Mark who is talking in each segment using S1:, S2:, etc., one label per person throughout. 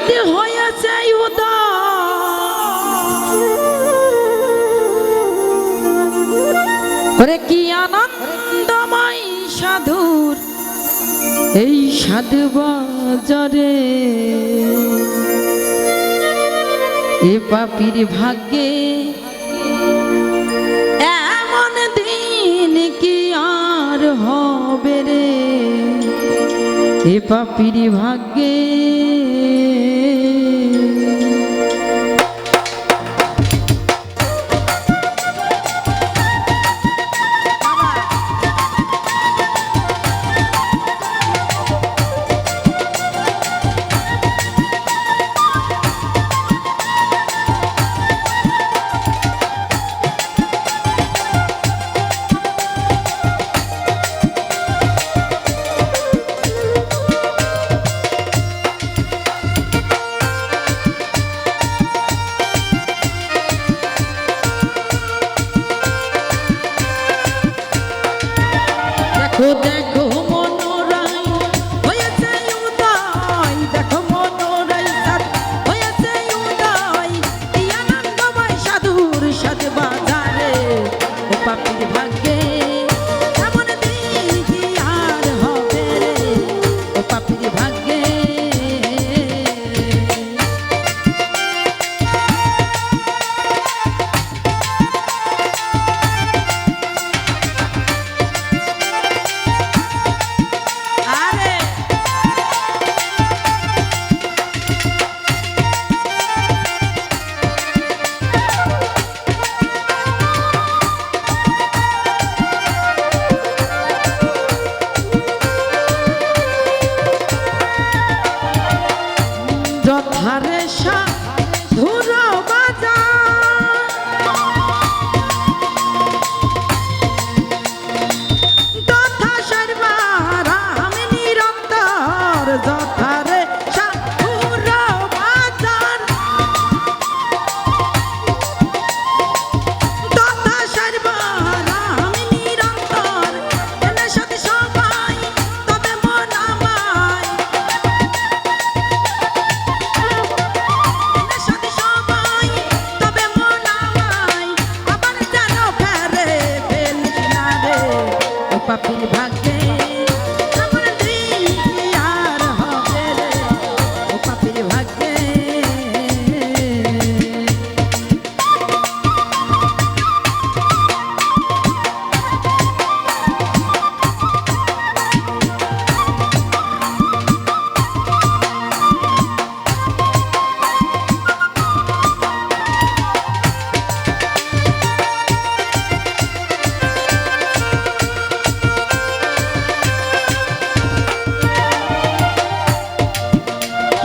S1: চাঁদ হয়েছে উদয় কি আনন্দময় সাধুর এই সাধু বাজারে এ পাপির ভাগ্যে এমন দিন কি আর হবে রে এ পাপির ভাগ্যে দেখো মনোরাই হয়েছে উদয় দেখো মনোরাই হয়েছে উদয় কি আনন্দময় সাধুর সাধু বাজারে ও পাপির ভাগ্যে এমন দিন কি আর হবে রে ও পাপির ভাগ্যে যথারে সাধুর বাজার তথা সর্বারাম নিরন্তর যথারে সাধুর বাজার তথা সর্বারাম নিরন্তর এনে সাথে সবাই তবে মন আমায় পাপির ভাগ্যে এমন দিন কি আর হবে রে ও পাপির ভাগ্যে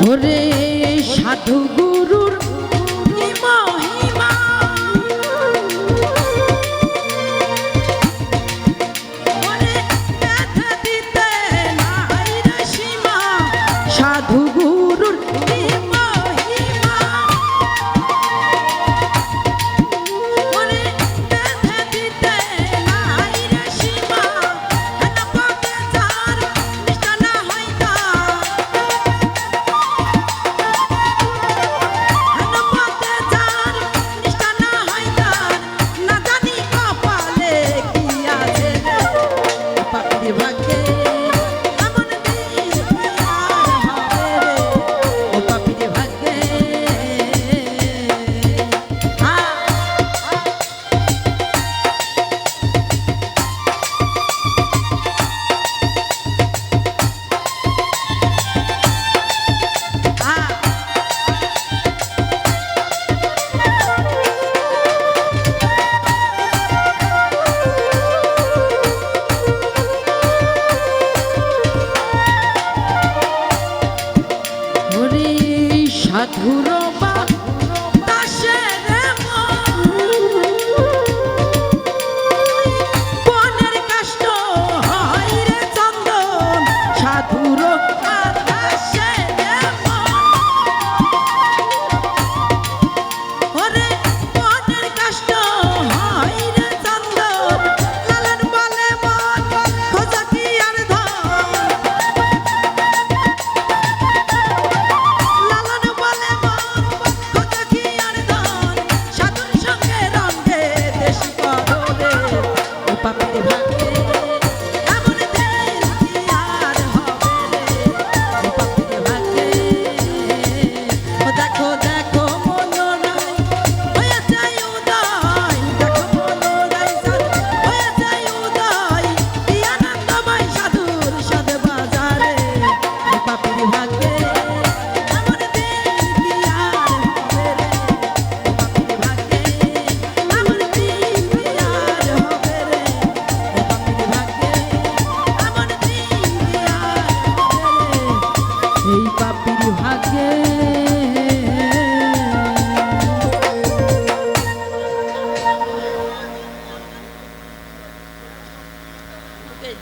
S1: ওরে সাধু গুরুর কি মহিমা ওরে ব্যথা দিতে নাই রে সীমা সাধু গুরুর কি মহিমা ওরে ব্যথা দিতে নাই রে সীমা না পাবে যার নিষ্ঠা না হয় তা সাধুর বা